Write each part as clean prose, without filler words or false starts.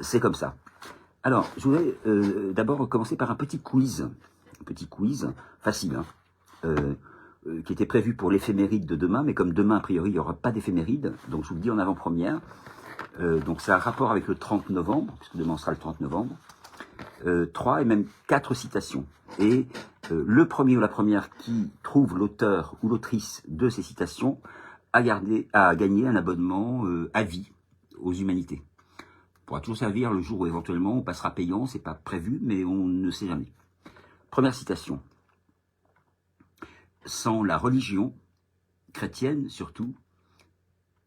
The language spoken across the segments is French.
c'est comme ça. Alors, je voudrais d'abord commencer par un petit quiz facile, hein, qui était prévu pour l'éphéméride de demain, mais comme demain, a priori, il n'y aura pas d'éphéméride, donc je vous le dis en avant-première. Donc ça a un rapport avec le 30 novembre, puisque demain sera le 30 novembre. 3 et même 4 citations. Et le premier ou la première qui trouve l'auteur ou l'autrice de ces citations a gagné un abonnement à vie aux humanités. On pourra toujours servir le jour où éventuellement on passera payant, c'est pas prévu, mais on ne sait jamais. Première citation. Sans la religion, chrétienne surtout,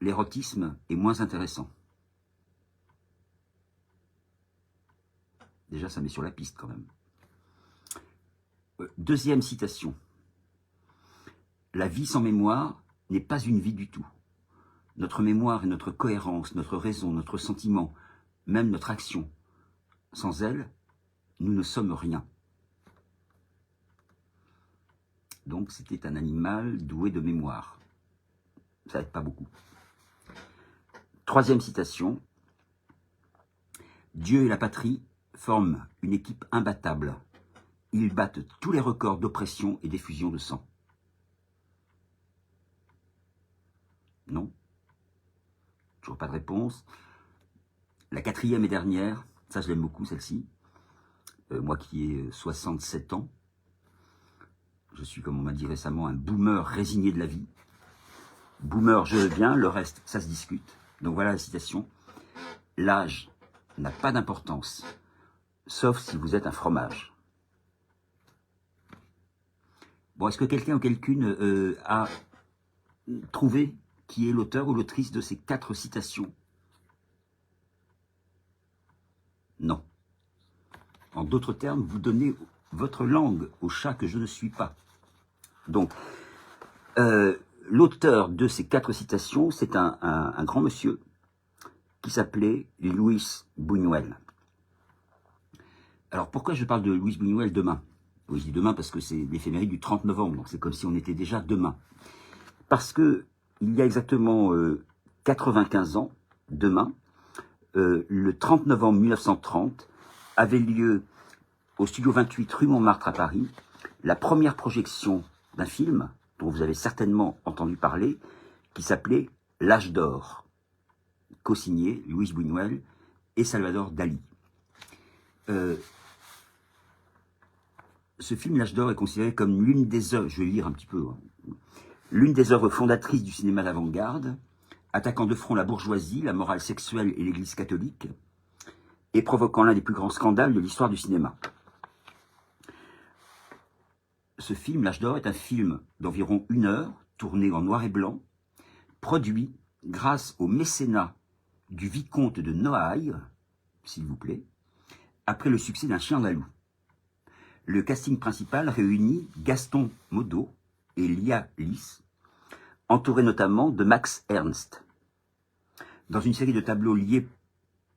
l'érotisme est moins intéressant. Déjà, ça met sur la piste quand même. Deuxième citation. La vie sans mémoire n'est pas une vie du tout. Notre mémoire est notre cohérence, notre raison, notre sentiment, même notre action. Sans elle, nous ne sommes rien. Donc c'était un animal doué de mémoire. Ça n'aide pas beaucoup. Troisième citation. Dieu et la patrie forment une équipe imbattable. Ils battent tous les records d'oppression et d'effusion de sang. Non. Toujours pas de réponse. La quatrième et dernière, ça je l'aime beaucoup celle-ci. Moi qui ai 67 ans, je suis, comme on m'a dit récemment, un boomer résigné de la vie. Boomer, je veux bien, le reste, ça se discute. Donc voilà la citation. L'âge n'a pas d'importance, sauf si vous êtes un fromage. Bon, est-ce que quelqu'un ou quelqu'une a trouvé qui est l'auteur ou l'autrice de ces 4 citations? Non. En d'autres termes, vous donnez votre langue au chat que je ne suis pas. Donc, l'auteur de ces 4 citations, c'est un grand monsieur qui s'appelait Luis Buñuel. Alors, pourquoi je parle de Luis Buñuel demain? Oui, je dis demain parce que c'est l'éphéméride du 30 novembre, donc c'est comme si on était déjà demain. Parce que il y a exactement 95 ans, demain, le 30 novembre 1930, avait lieu au studio 28 rue Montmartre à Paris, la première projection d'un film dont vous avez certainement entendu parler, qui s'appelait L'Âge d'Or, co-signé Luis Buñuel et Salvador Dali. Ce film, L'Âge d'Or, est considéré comme l'une des œuvres, je vais lire un petit peu, hein, l'une des œuvres fondatrices du cinéma d'avant-garde, attaquant de front la bourgeoisie, la morale sexuelle et l'Église catholique, et provoquant l'un des plus grands scandales de l'histoire du cinéma. Ce film, L'Âge d'Or, est un film d'environ 1 heure, tourné en noir et blanc, produit grâce au mécénat du vicomte de Noailles, s'il vous plaît, après le succès d'Un chien andalou. Le casting principal réunit Gaston Modot et Lia Lis, entourés notamment de Max Ernst. Dans une série de tableaux liés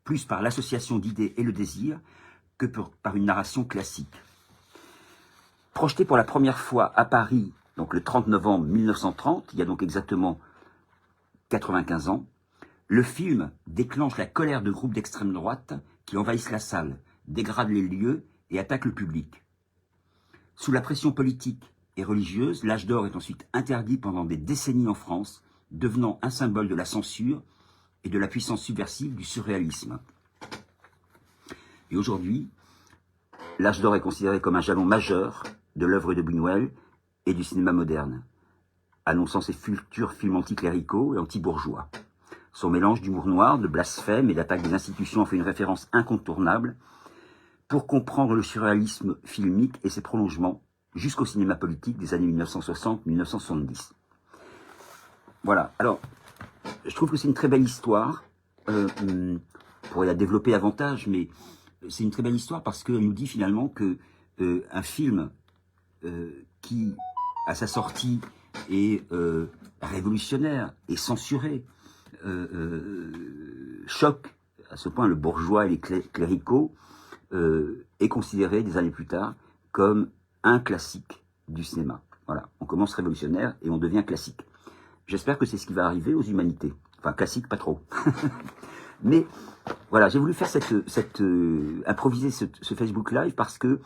plus par l'association d'idées et le désir que par une narration classique. Projeté pour la première fois à Paris, donc le 30 novembre 1930, il y a donc exactement 95 ans, le film déclenche la colère de groupes d'extrême droite qui envahissent la salle, dégradent les lieux et attaquent le public. Sous la pression politique et religieuse, L'Âge d'Or est ensuite interdit pendant des décennies en France, devenant un symbole de la censure et de la puissance subversive du surréalisme. Et aujourd'hui, L'Âge d'Or est considéré comme un jalon majeur de l'œuvre de Buñuel et du cinéma moderne, annonçant ses futurs films anticléricaux et anti-bourgeois. Son mélange d'humour noir, de blasphème et d'attaque des institutions en fait une référence incontournable pour comprendre le surréalisme filmique et ses prolongements jusqu'au cinéma politique des années 1960-1970. Voilà, alors, je trouve que c'est une très belle histoire. On pourrait la développer davantage, mais c'est une très belle histoire parce qu'elle nous dit finalement que un film qui, à sa sortie, est révolutionnaire et censuré, choque à ce point le bourgeois et les cléricaux, est considéré des années plus tard comme un classique du cinéma. Voilà, on commence révolutionnaire et on devient classique. J'espère que c'est ce qui va arriver aux humanités. Enfin, classique, pas trop. Mais Voilà, j'ai voulu faire improviser ce Facebook Live parce que,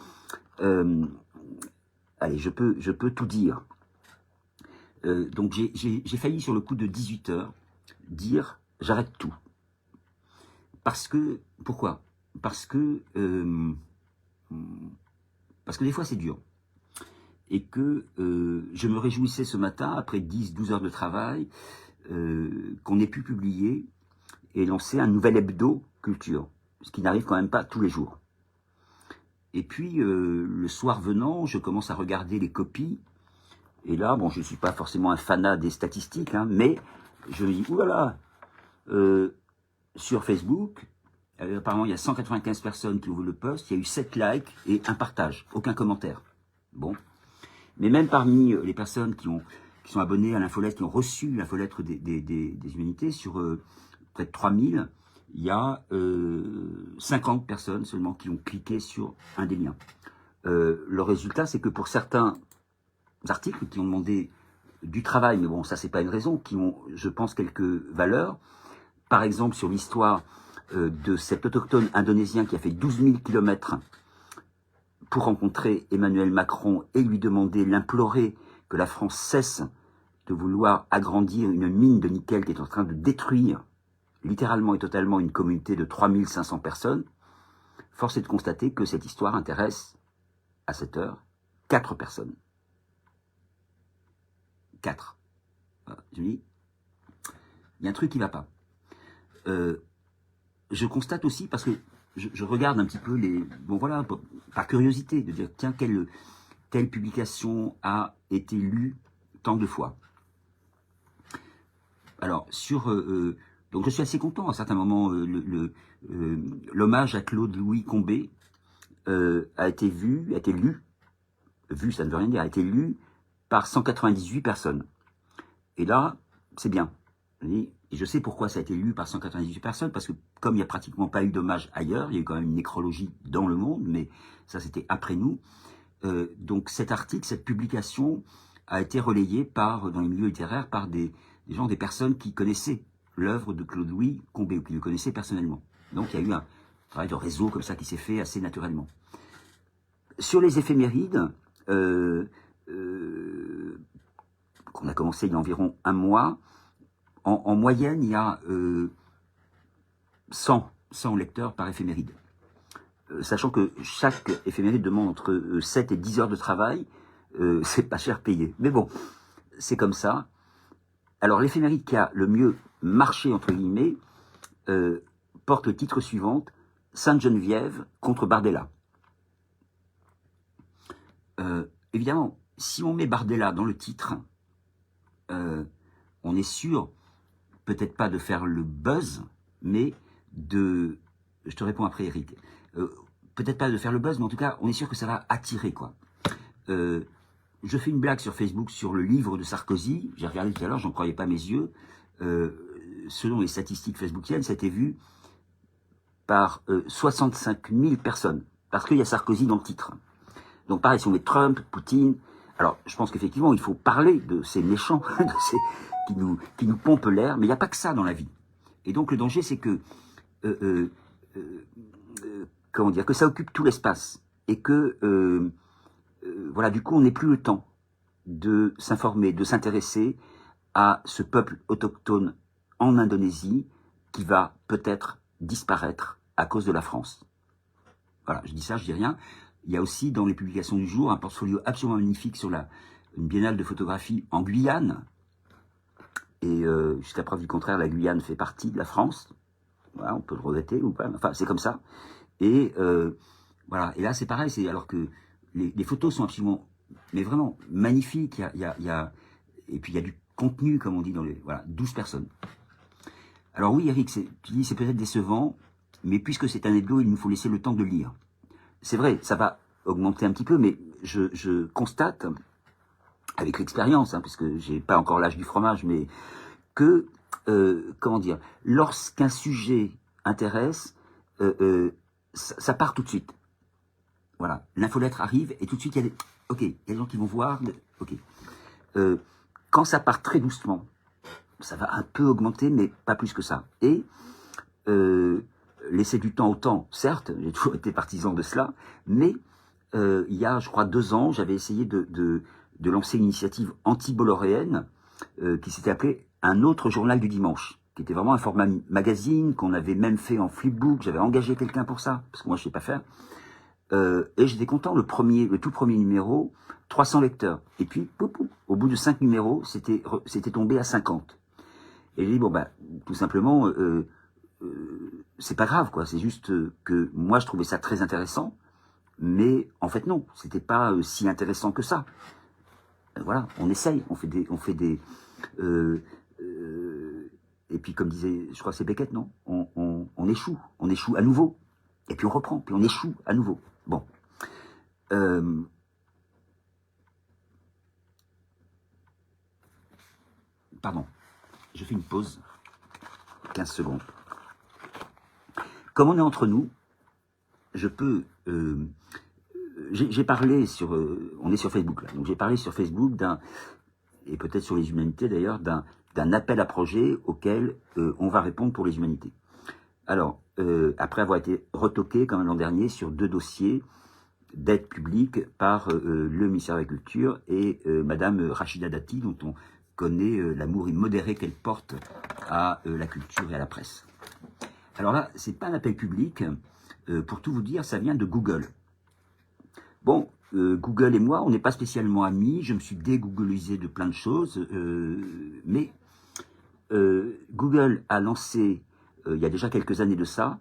allez, je peux tout dire. Donc j'ai failli sur le coup de 18 h dire j'arrête tout. Pourquoi? Parce que des fois c'est dur. Et que je me réjouissais ce matin, après 10-12 heures de travail, qu'on ait pu publier et lancer un nouvel hebdo culture, ce qui n'arrive quand même pas tous les jours. Et puis, le soir venant, je commence à regarder les copies, et là, bon, je ne suis pas forcément un fanat des statistiques, hein, mais je me dis, oulala, sur Facebook, apparemment il y a 195 personnes qui ont vu le post, il y a eu 7 likes et un partage, aucun commentaire. Bon. Mais même parmi les personnes qui sont abonnées à l'infolettre, qui ont reçu l'infolettre des humanités, sur près de 3000, il y a 50 personnes seulement qui ont cliqué sur un des liens. Le résultat, c'est que pour certains articles qui ont demandé du travail, mais bon, ça c'est pas une raison, qui ont, je pense, quelques valeurs, par exemple sur l'histoire de cet autochtone indonésien qui a fait 12 000 kilomètres pour rencontrer Emmanuel Macron et lui demander, l'implorer que la France cesse de vouloir agrandir une mine de nickel qui est en train de détruire littéralement et totalement une communauté de 3500 personnes, force est de constater que cette histoire intéresse, à cette heure, 4 personnes. 4. Voilà, je me dis, il y a un truc qui ne va pas. Je constate aussi, parce que je regarde un petit peu les... Bon voilà, par curiosité, de dire, tiens, telle publication a été lue tant de fois. Alors, donc je suis assez content, à certains moments, l'hommage à Claude-Louis Combet a été lu, ça ne veut rien dire, a été lu par 198 personnes. Et là, c'est bien. Et je sais pourquoi ça a été lu par 198 personnes, parce que comme il n'y a pratiquement pas eu d'hommage ailleurs, il y a eu quand même une nécrologie dans le monde, mais ça c'était après nous. Donc cet article, cette publication a été relayée dans les milieux littéraires par des gens, des personnes qui connaissaient l'œuvre de Claude-Louis Combet, ou qui le connaissaient personnellement. Donc il y a eu un travail de réseau comme ça qui s'est fait assez naturellement. Sur les éphémérides, qu'on a commencé il y a environ un mois, en moyenne, il y a 100 lecteurs par éphéméride. Sachant que chaque éphéméride demande entre 7 et 10 heures de travail, c'est pas cher payé. Mais bon, c'est comme ça. Alors l'éphéméride qui a le mieux marché, entre guillemets, porte le titre suivant, Sainte-Geneviève contre Bardella. Évidemment, si on met Bardella dans le titre, on est sûr, peut-être pas de faire le buzz, mais de... Je te réponds après, Eric. Peut-être pas de faire le buzz, mais en tout cas, on est sûr que ça va attirer, quoi. Je fais une blague sur Facebook sur le livre de Sarkozy. J'ai regardé tout à l'heure, j'en croyais pas mes yeux. Selon les statistiques facebookiennes, ça a été vu par 65 000 personnes. Parce qu'il y a Sarkozy dans le titre. Donc pareil, si on met Trump, Poutine... Alors, je pense qu'effectivement, il faut parler de ces méchants, de ces qui nous pompent l'air, mais il n'y a pas que ça dans la vie. Et donc le danger, c'est que comment dire, que ça occupe tout l'espace et que voilà, du coup, on n'ait plus le temps de s'informer, de s'intéresser à ce peuple autochtone en Indonésie qui va peut-être disparaître à cause de la France. Voilà, je dis ça, je dis rien. Il y a aussi dans les publications du jour un portfolio absolument magnifique sur une biennale de photographie en Guyane. Et jusqu'à preuve du contraire, la Guyane fait partie de la France. Voilà, on peut le regretter ou pas, enfin c'est comme ça. Et voilà, et là c'est pareil, alors que les photos sont absolument, mais vraiment magnifiques. Et puis il y a du contenu, comme on dit, voilà, 12 personnes. Alors oui, Eric, tu dis c'est peut-être décevant, mais puisque c'est un hebdo, il nous faut laisser le temps de lire. C'est vrai, ça va augmenter un petit peu, mais je constate, avec l'expérience, hein, parce que j'ai pas encore l'âge du fromage, mais que, comment dire, lorsqu'un sujet intéresse, ça part tout de suite. Voilà, l'infolettre arrive et tout de suite il y a des gens qui vont voir, ok. Quand ça part très doucement, ça va un peu augmenter, mais pas plus que ça. Et laisser du temps au temps, certes, j'ai toujours été partisan de cela, mais il y a, je crois, 2 ans, j'avais essayé de lancer une initiative anti-bolloréenne qui s'était appelée Un autre journal du dimanche, qui était vraiment un format magazine, qu'on avait même fait en flipbook, j'avais engagé quelqu'un pour ça, parce que moi je ne sais pas faire. Et j'étais content, le tout premier numéro, 300 lecteurs. Et puis, au bout de 5 numéros, c'était tombé à 50. Et j'ai dit, bon, bah, tout simplement, c'est pas grave, quoi. C'est juste que moi, je trouvais ça très intéressant. Mais en fait, non, c'était pas si intéressant que ça. Voilà, on essaye, on fait des. Et puis, comme disait, je crois que c'est Beckett, non, on échoue à nouveau. Et puis on reprend, puis on échoue à nouveau. Bon. Pardon, je fais une pause, 15 secondes. Comme on est entre nous, je peux... j'ai parlé sur... on est sur Facebook, là. Donc j'ai parlé sur Facebook et peut-être sur les humanités d'ailleurs, d'un appel à projet auquel on va répondre pour les humanités. Alors, après avoir été retoqué, comme l'an dernier, sur 2 dossiers d'aide publique par le ministère de l'Agriculture et Madame Rachida Dati, dont on connaît l'amour immodéré qu'elle porte à la culture et à la presse. Alors là, c'est pas un appel public. Pour tout vous dire, ça vient de Google. Bon, Google et moi, on n'est pas spécialement amis. Je me suis dégooglisé de plein de choses. Mais Google a lancé, il y a déjà quelques années de ça,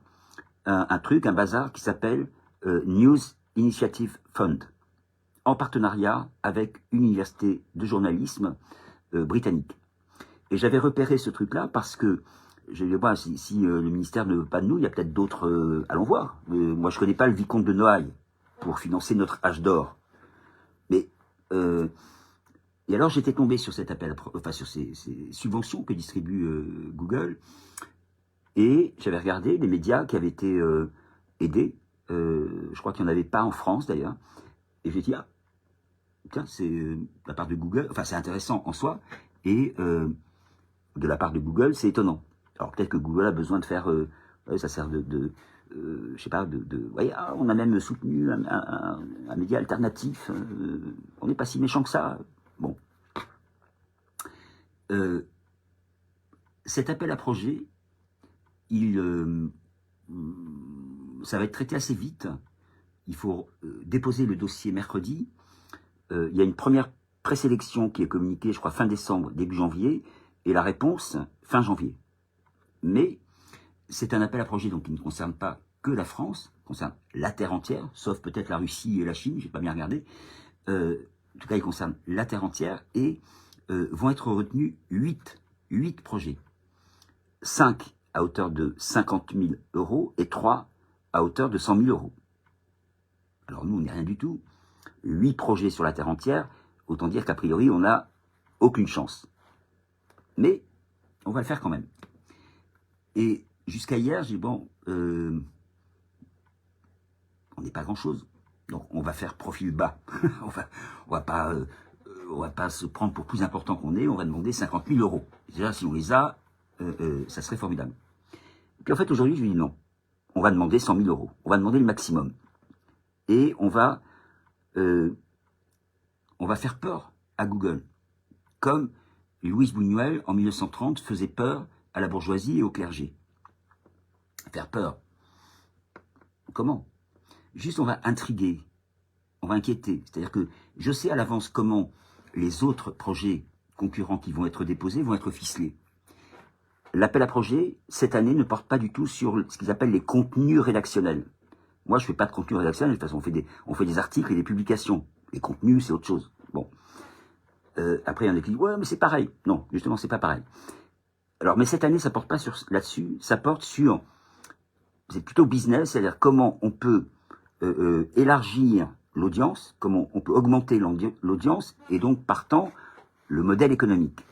un bazar qui s'appelle News Initiative Fund, en partenariat avec une université de journalisme britannique. Et j'avais repéré ce truc-là parce que, je vais voir, si le ministère ne veut pas de nous, il y a peut-être d'autres, allons voir. Moi, je ne connais pas le vicomte de Noailles pour financer notre âge d'or. Mais, et alors j'étais tombé sur cet appel, enfin sur ces subventions que distribue Google, et j'avais regardé les médias qui avaient été aidés. Je crois qu'il n'y en avait pas en France d'ailleurs. Et j'ai dit, ah, tiens, c'est de la part de Google, enfin c'est intéressant en soi, et de la part de Google, c'est étonnant. Alors peut-être que Google a besoin de faire, ça sert je sais pas, voyez, on a même soutenu un média alternatif, on n'est pas si méchant que ça. Bon. Cet appel à projet, ça va être traité assez vite. Il faut déposer le dossier mercredi. Il y a une première présélection qui est communiquée, je crois, fin décembre, début janvier, et la réponse, fin janvier. Mais c'est un appel à projet donc, qui ne concerne pas que la France, concerne la terre entière, sauf peut-être la Russie et la Chine, je n'ai pas bien regardé. En tout cas, il concerne la terre entière, et vont être retenus 8 projets. 5 à hauteur de 50 000 € et 3 à hauteur de 100 000 €. Alors nous, on n'est rien du tout. 8 projets sur la terre entière, autant dire qu'a priori, on n'a aucune chance. Mais on va le faire quand même. Et jusqu'à hier, j'ai dit, bon, on n'est pas grand-chose. Donc on va faire profil bas. on va pas se prendre pour plus important qu'on est, on va demander 50 000 €. Déjà, si on les a, ça serait formidable. Et puis en fait, aujourd'hui, je lui dis non. On va demander 100 000 €. On va demander le maximum. Et on va faire peur à Google. Comme Louise Buñuel, en 1930, faisait peur à la bourgeoisie et au clergé. Faire peur. Comment? Juste, on va intriguer. On va inquiéter. C'est-à-dire que je sais à l'avance comment les autres projets concurrents qui vont être déposés vont être ficelés. L'appel à projet, cette année, ne porte pas du tout sur ce qu'ils appellent les contenus rédactionnels. Moi, je ne fais pas de contenu rédactionnel. De toute façon, on fait des articles et des publications. Les contenus, c'est autre chose. Bon. Après, il y en a qui disent, ouais, mais c'est pareil. Non, justement, c'est pas pareil. Alors, mais cette année, ça ne porte pas là-dessus. Ça porte sur, c'est plutôt business, c'est-à-dire comment on peut élargir l'audience, comment on peut augmenter l'audience, et donc, partant, le modèle économique.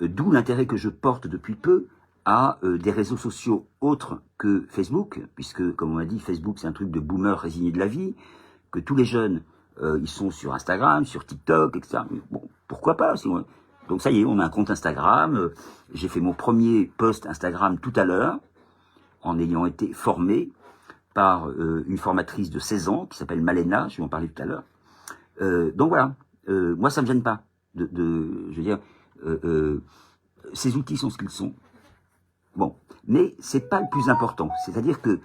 D'où l'intérêt que je porte depuis peu à des réseaux sociaux autres que Facebook, puisque, comme on a dit, Facebook, c'est un truc de boomer résigné de la vie, que tous les jeunes, ils sont sur Instagram, sur TikTok, etc. Bon, pourquoi pas Donc ça y est, on a un compte Instagram. J'ai fait mon premier post Instagram tout à l'heure, en ayant été formé par une formatrice de 16 ans qui s'appelle Malena, je vais en parler tout à l'heure. Donc voilà, moi ça me gêne pas. Je veux dire, ces outils sont ce qu'ils sont. Bon, mais c'est pas le plus important. C'est-à-dire que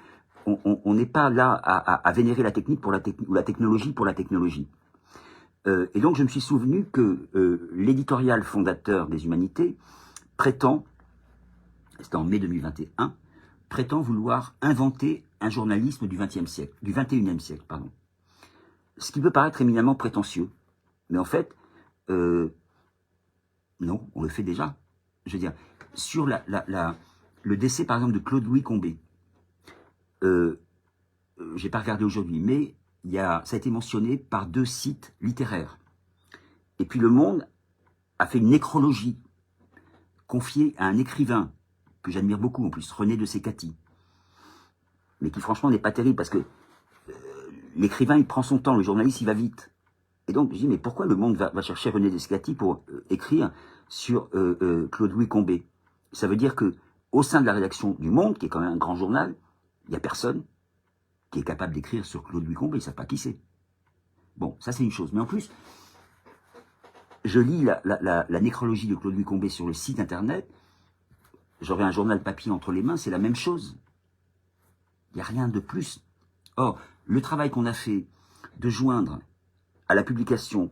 on n'est pas là à vénérer la technique pour ou la technologie pour la technologie. Et donc je me suis souvenu que l'éditorial fondateur des Humanités prétend, c'était en mai 2021, prétend vouloir inventer un journalisme du XXe siècle, du XXIe siècle, pardon. Ce qui peut paraître éminemment prétentieux, mais en fait, non, on le fait déjà. Je veux dire, sur le décès, par exemple, de Claude-Louis Combet, j'ai pas regardé aujourd'hui, mais ça a été mentionné par 2 sites littéraires. Et puis Le Monde a fait une nécrologie confiée à un écrivain que j'admire beaucoup en plus, René de Sécati, mais qui franchement n'est pas terrible parce que l'écrivain il prend son temps, le journaliste il va vite. Et donc je dis mais pourquoi Le Monde va chercher René de Sécati pour écrire sur Claude-Louis Combet? Ça veut dire que au sein de la rédaction du Monde, qui est quand même un grand journal, il n'y a personne qui est capable d'écrire sur Claude-Louis Combet, ils ne savent pas qui c'est. Bon, ça c'est une chose. Mais en plus, je lis la nécrologie de Claude-Louis Combet sur le site internet, j'aurai un journal papier entre les mains, c'est la même chose. Il n'y a rien de plus. Or, le travail qu'on a fait de joindre à la publication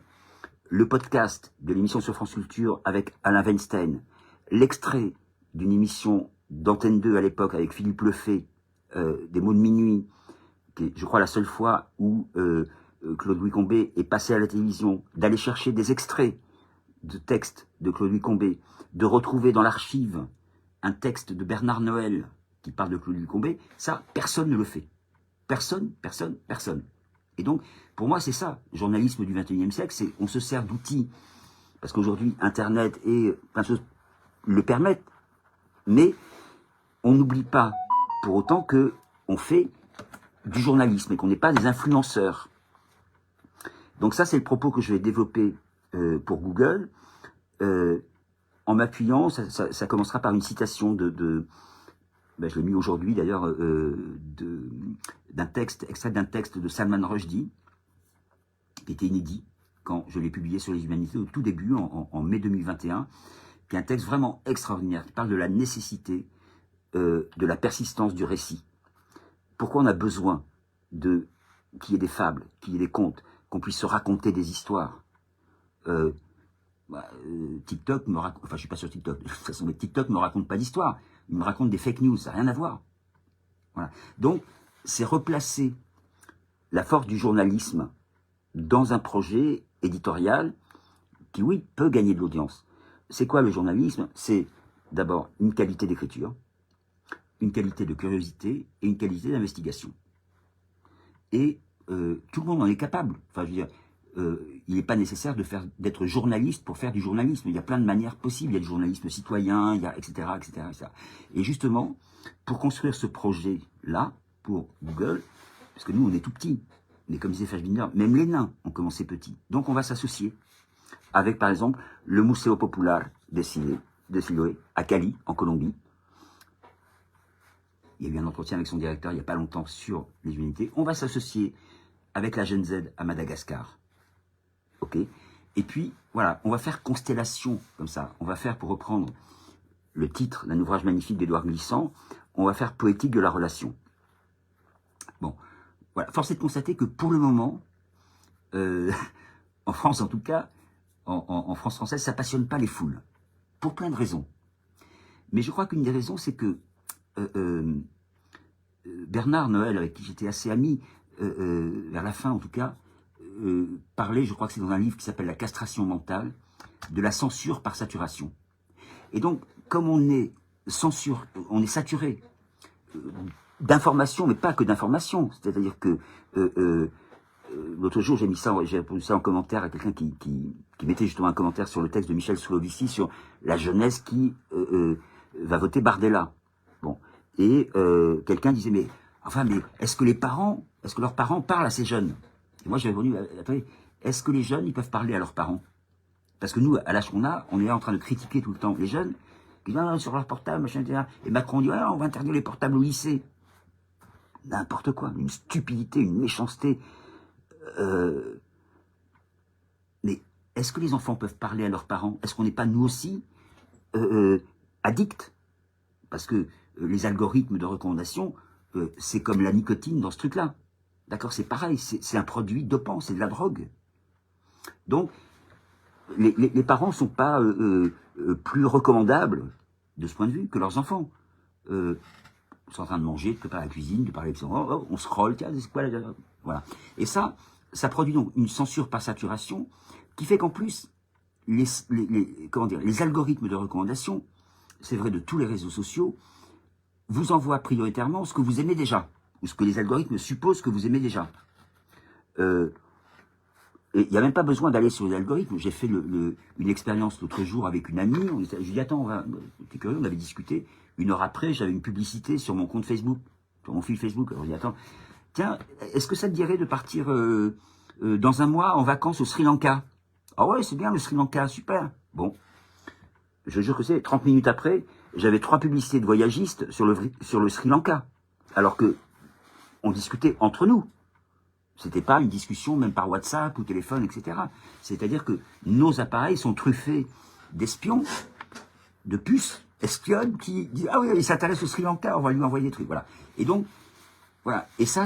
le podcast de l'émission sur France Culture avec Alain Weinstein, l'extrait d'une émission d'Antenne 2 à l'époque avec Philippe Lefebvre, des mots de minuit, qui est, je crois, la seule fois où Claude-Louis Combet est passé à la télévision, d'aller chercher des extraits de textes de Claude-Louis Combet, de retrouver dans l'archive un texte de Bernard Noël qui parle de Claude-Louis Combet, ça, personne ne le fait. Personne, personne, personne. Et donc, pour moi, c'est ça, le journalisme du XXIe siècle, c'est on se sert d'outils, parce qu'aujourd'hui, Internet et plein de choses le permettent, mais on n'oublie pas pour autant qu'on fait du journalisme et qu'on n'est pas des influenceurs. Donc ça, c'est le propos que je vais développer pour Google, en m'appuyant, ça commencera par une citation ben, je l'ai mis aujourd'hui d'ailleurs, extrait d'un texte de Salman Rushdie, qui était inédit quand je l'ai publié sur les Humanités au tout début, en mai 2021, qui est un texte vraiment extraordinaire, qui parle de la nécessité de la persistance du récit. Pourquoi on a besoin qu'il y ait des fables, qu'il y ait des contes, qu'on puisse se raconter des histoires. TikTok me raconte, enfin je suis pas sur TikTok, de toute façon, mais TikTok me raconte pas d'histoire, il me raconte des fake news, ça n'a rien à voir. Voilà. Donc, c'est replacer la force du journalisme dans un projet éditorial qui, oui, peut gagner de l'audience. C'est quoi le journalisme? C'est d'abord une qualité d'écriture, une qualité de curiosité et une qualité d'investigation. Et tout le monde en est capable. Enfin, je veux dire, il n'est pas nécessaire d'être journaliste pour faire du journalisme. Il y a plein de manières possibles. Il y a du journalisme citoyen, il y a etc., etc., etc. Et justement, pour construire ce projet-là, pour Google, parce que nous, on est tout petits, mais comme disait Fassbinder, même les nains ont commencé petits. Donc, on va s'associer avec, par exemple, le Museo Popular de Siloé, à Cali, en Colombie. Il y a eu un entretien avec son directeur il n'y a pas longtemps sur les Humanités. On va s'associer avec la Gen Z à Madagascar. Ok. Et puis, voilà, on va faire constellation comme ça. On va faire, pour reprendre le titre d'un ouvrage magnifique d'Édouard Glissant, on va faire poétique de la relation. Bon, voilà. Force est de constater que pour le moment, en France en tout cas, en France française, ça passionne pas les foules. Pour plein de raisons. Mais je crois qu'une des raisons, c'est que Bernard Noël, avec qui j'étais assez ami, vers la fin en tout cas, parlait, je crois que c'est dans un livre qui s'appelle La castration mentale, de la censure par saturation. Et donc, comme on est saturé d'informations, mais pas que d'informations, c'est-à-dire que l'autre jour, j'ai répondu ça en commentaire à quelqu'un qui mettait justement un commentaire sur le texte de Michel Soulovici sur la jeunesse qui va voter Bardella. Bon. Et quelqu'un disait, mais est-ce que leurs parents parlent à ces jeunes? Et moi, j'ai répondu, attendez, est-ce que les jeunes, ils peuvent parler à leurs parents? Parce que nous, à l'âge qu'on a, on est là en train de critiquer tout le temps les jeunes, qui disent, sur leur portable, machin, etc. Et Macron dit, on va interdire les portables au lycée. n'importe quoi, une stupidité, une méchanceté. Mais est-ce que les enfants peuvent parler à leurs parents? Est-ce qu'on n'est pas nous aussi addicts? Parce que les algorithmes de recommandation, c'est comme la nicotine dans ce truc-là. D'accord, c'est pareil, c'est un produit dopant, c'est de la drogue. Donc, les parents ne sont pas plus recommandables de ce point de vue que leurs enfants. Ils sont en train de manger, de préparer la cuisine, de parler avec son... on scrolle, tiens, c'est quoi la... Voilà. Et ça produit donc une censure par saturation qui fait qu'en plus, les algorithmes de recommandation, c'est vrai de tous les réseaux sociaux, vous envoient prioritairement ce que vous aimez déjà, ou ce que les algorithmes supposent que vous aimez déjà. Et il n'y a même pas besoin d'aller sur les algorithmes. J'ai fait une expérience l'autre jour avec une amie. Je lui ai dit, attends, t'es curieux, on avait discuté. 1 heure après, j'avais une publicité sur mon compte Facebook, sur mon fil Facebook. Alors je lui ai dit, attends, tiens, est-ce que ça te dirait de partir dans un mois en vacances au Sri Lanka? Ah ouais, c'est bien le Sri Lanka, super. Bon, je jure que c'est 30 minutes après, j'avais 3 publicités de voyagistes sur le Sri Lanka. Alors que on discutait entre nous. C'était pas une discussion même par WhatsApp ou téléphone, etc. C'est-à-dire que nos appareils sont truffés d'espions, de puces, espionnes, qui disent « Ah oui, il s'intéresse au Sri Lanka, on va lui envoyer des trucs. » Voilà. Et donc, voilà. Et ça,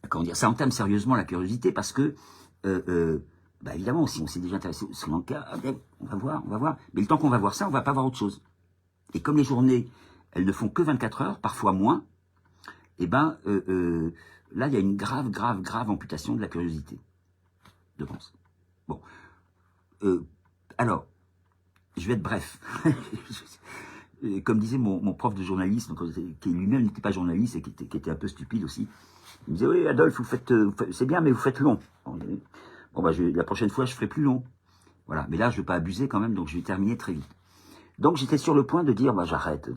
comment dire, ça entame sérieusement la curiosité parce que, bah évidemment, si on s'est déjà intéressé au Sri Lanka, ah ben, on va voir. Mais le temps qu'on va voir ça, on va pas voir autre chose. Et comme les journées, elles ne font que 24 heures, parfois moins, eh ben, là, il y a une grave amputation de la curiosité, je pense. Bon. Alors, je vais être bref. Comme disait mon prof de journalisme, qui lui-même n'était pas journaliste et qui était un peu stupide aussi, il me disait, oui, Adolphe, vous faites c'est bien, mais vous faites long. Bon, bah, la prochaine fois, je ferai plus long. Voilà. Mais là, je ne vais pas abuser quand même, donc je vais terminer très vite. Donc, j'étais sur le point de dire, bah, j'arrête.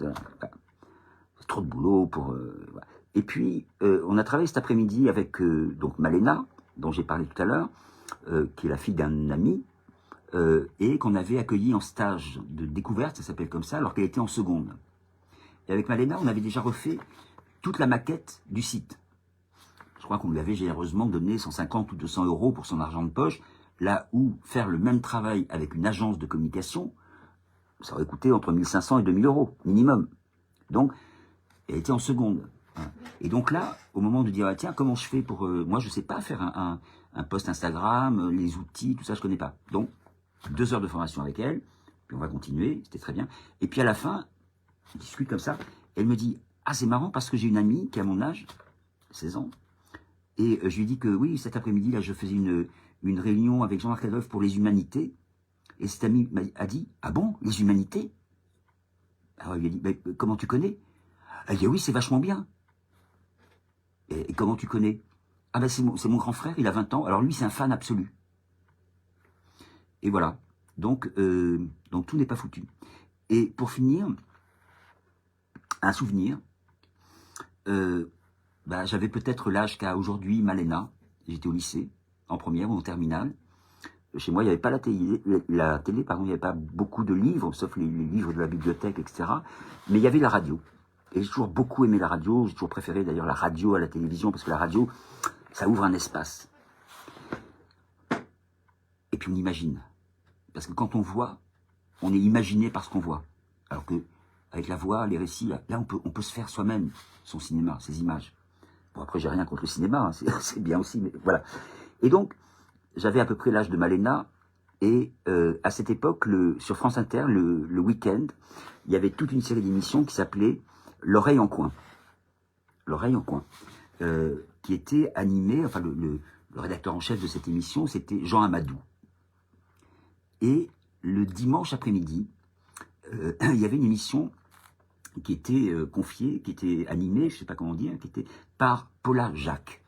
C'est trop de boulot pour... voilà. Et puis, on a travaillé cet après-midi avec donc Malena, dont j'ai parlé tout à l'heure, qui est la fille d'un ami, et qu'on avait accueilli en stage de découverte, ça s'appelle comme ça, alors qu'elle était en seconde. Et avec Malena, on avait déjà refait toute la maquette du site. Je crois qu'on lui avait généreusement donné 150 ou 200 euros pour son argent de poche, là où faire le même travail avec une agence de communication, ça aurait coûté entre 1500 et 2000 euros, minimum. Donc, elle était en seconde. Et donc là, au moment de dire, ah, tiens, comment je fais pour... moi, je ne sais pas faire un post Instagram, les outils, tout ça, je ne connais pas. Donc, 2 heures de formation avec elle, puis on va continuer, c'était très bien. Et puis à la fin, on discute comme ça, elle me dit, ah, c'est marrant parce que j'ai une amie qui a mon âge, 16 ans, et je lui dis que oui, cet après-midi, là, je faisais une réunion avec Jean-Marc Adolphe pour les humanités, et cette amie a dit, ah bon, les humanités? Alors il lui a dit, bah, comment tu connais? Elle dit, oui, c'est vachement bien. Et comment tu connais? Ah ben c'est mon grand frère, il a 20 ans, alors lui c'est un fan absolu. Et voilà, donc tout n'est pas foutu. Et pour finir, un souvenir, bah, j'avais peut-être l'âge qu'a aujourd'hui Malena, j'étais au lycée, en première ou en terminale. Chez moi, il n'y avait pas la télé, pardon, il n'y avait pas beaucoup de livres, sauf les livres de la bibliothèque, etc. Mais il y avait la radio. Et j'ai toujours beaucoup aimé la radio, j'ai toujours préféré d'ailleurs la radio à la télévision, parce que la radio, ça ouvre un espace. Et puis on imagine. Parce que quand on voit, on est imaginé par ce qu'on voit. Alors que avec la voix, les récits, là on peut se faire soi-même son cinéma, ses images. Bon, après, j'ai rien contre le cinéma, hein, c'est bien aussi, mais voilà. Et donc, j'avais à peu près l'âge de Malena, et à cette époque, sur France Inter, le week-end, il y avait toute une série d'émissions qui s'appelait L'oreille en coin. L'oreille en coin. Qui était animée, enfin le rédacteur en chef de cette émission, c'était Jean Amadou. Et le dimanche après-midi, il y avait une émission qui était confiée, qui était animée, je ne sais pas comment dire, qui était par Paula Jacques.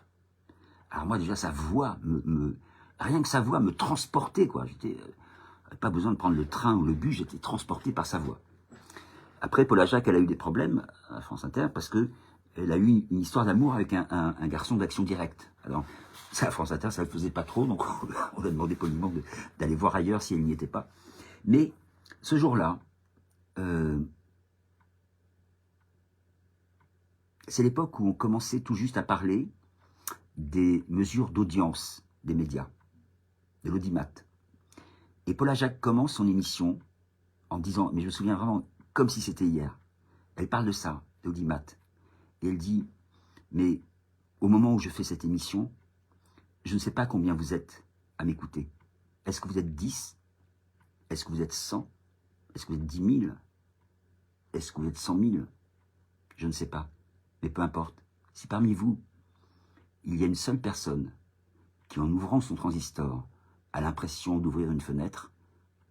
Alors moi déjà sa voix, rien que sa voix me transportait, quoi. J'étais pas besoin de prendre le train ou le bus, j'étais transporté par sa voix. Après, Paula Jacques, elle a eu des problèmes à France Inter parce que elle a eu une histoire d'amour avec un garçon d'Action Directe. Alors, ça, à France Inter, ça ne le faisait pas trop, donc on a demandé poliment d'aller voir ailleurs si elle n'y était pas. Mais ce jour-là, c'est l'époque où on commençait tout juste à parler des mesures d'audience des médias, de l'audimat. Et Paula Jacques commence son émission en disant, mais je me souviens vraiment comme si c'était hier, elle parle de ça, d'audimat, et elle dit, mais au moment où je fais cette émission, je ne sais pas combien vous êtes à m'écouter. Est-ce que vous êtes 10? Est-ce que vous êtes 100? Est-ce que vous êtes 10 000? Est-ce que vous êtes 100 000? Je ne sais pas. Mais peu importe. Si parmi vous, il y a une seule personne qui, en ouvrant son transistor, a l'impression d'ouvrir une fenêtre,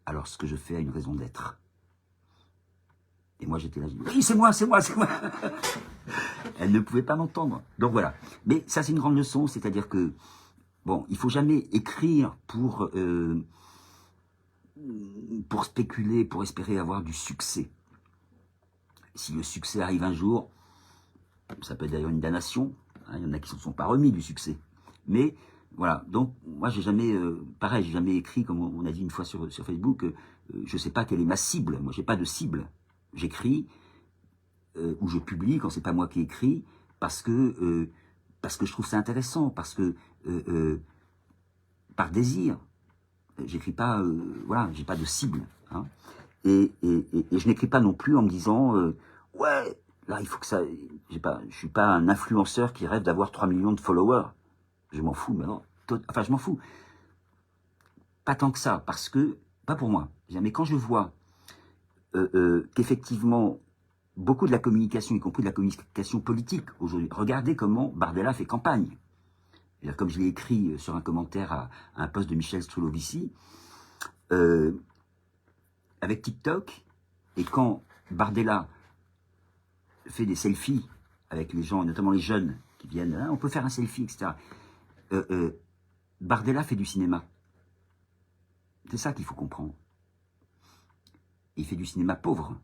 alors ce que je fais a une raison d'être. Et moi, j'étais là, je dis, oui, c'est moi, c'est moi, c'est moi. Elle ne pouvait pas m'entendre. Donc voilà. Mais ça, c'est une grande leçon, c'est-à-dire que, bon, il ne faut jamais écrire pour spéculer, pour espérer avoir du succès. Si le succès arrive un jour, ça peut être d'ailleurs une damnation, hein, il y en a qui ne se sont pas remis du succès. Mais voilà, donc moi j'ai jamais, pareil, j'ai jamais écrit, comme on a dit une fois sur Facebook, je ne sais pas quelle est ma cible, moi j'ai pas de cible. J'écris, ou je publie quand c'est pas moi qui écris, parce que je trouve ça intéressant, parce que par désir, j'écris pas, voilà, j'ai pas de cible. Hein. Et je n'écris pas non plus en me disant, ouais, là il faut que ça, je suis pas un influenceur qui rêve d'avoir 3 millions de followers. Je m'en fous maintenant. Enfin, je m'en fous. Pas tant que ça, parce que, pas pour moi. Mais quand je vois qu'effectivement, beaucoup de la communication, y compris de la communication politique aujourd'hui, regardez comment Bardella fait campagne. Comme je l'ai écrit sur un commentaire à un post de Michel Strulovici, avec TikTok, et quand Bardella fait des selfies avec les gens, et notamment les jeunes qui viennent, hein, on peut faire un selfie, etc. Bardella fait du cinéma. C'est ça qu'il faut comprendre. Il fait du cinéma pauvre.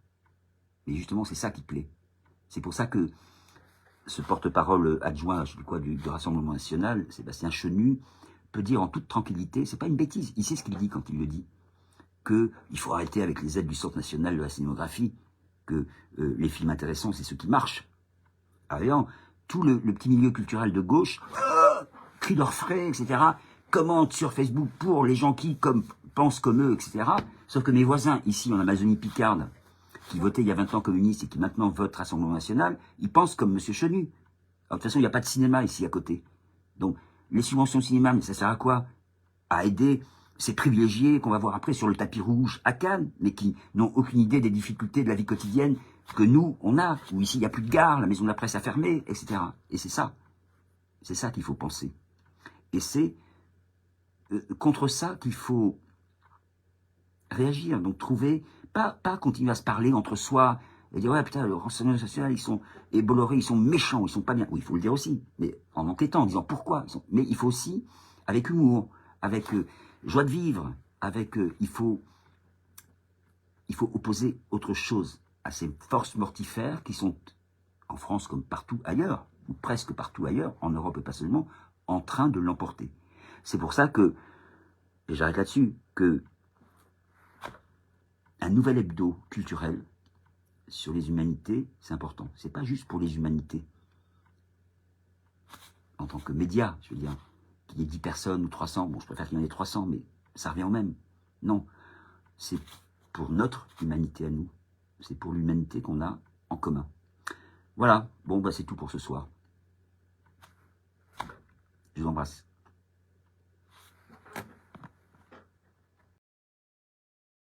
Et justement, c'est ça qui plaît. C'est pour ça que ce porte-parole adjoint, je sais plus quoi, du Rassemblement National, Sébastien Chenu, peut dire en toute tranquillité, c'est pas une bêtise, il sait ce qu'il dit quand il le dit, qu'il faut arrêter avec les aides du Centre National de la Cinématographie, que les films intéressants, c'est ceux qui marchent. Alors, tout le petit milieu culturel de gauche, crie d'orfraie, etc., commente sur Facebook pour les gens qui pensent comme eux, etc. Sauf que mes voisins, ici en Amazonie Picarde, qui votaient il y a 20 ans communistes et qui maintenant votent Rassemblement National, ils pensent comme M. Chenu. Alors, de toute façon, il n'y a pas de cinéma ici à côté. Donc, les subventions de cinéma, mais ça sert à quoi? À aider ces privilégiés qu'on va voir après sur le tapis rouge à Cannes, mais qui n'ont aucune idée des difficultés de la vie quotidienne que nous, on a, où ici, il n'y a plus de gare, la maison de la presse a fermé, etc. Et c'est ça qu'il faut penser. Et c'est contre ça qu'il faut réagir, donc trouver, pas continuer à se parler entre soi, et dire, ouais, putain, le renseignement social, ils sont, et Bolloré, ils sont méchants, ils sont pas bien. Oui, il faut le dire aussi, mais en enquêtant, en disant pourquoi. Mais il faut aussi, avec humour, avec joie de vivre, avec, il faut opposer autre chose à ces forces mortifères qui sont, en France comme partout ailleurs, ou presque partout ailleurs, en Europe et pas seulement, en train de l'emporter. C'est pour ça que, et j'arrête là-dessus, que un nouvel hebdo culturel sur les humanités, c'est important. C'est pas juste pour les humanités. En tant que média, je veux dire, qu'il y ait 10 personnes ou 300, bon, je préfère qu'il y en ait 300, mais ça revient au même. Non, c'est pour notre humanité à nous. C'est pour l'humanité qu'on a en commun. Voilà, bon, bah c'est tout pour ce soir. Je vous embrasse.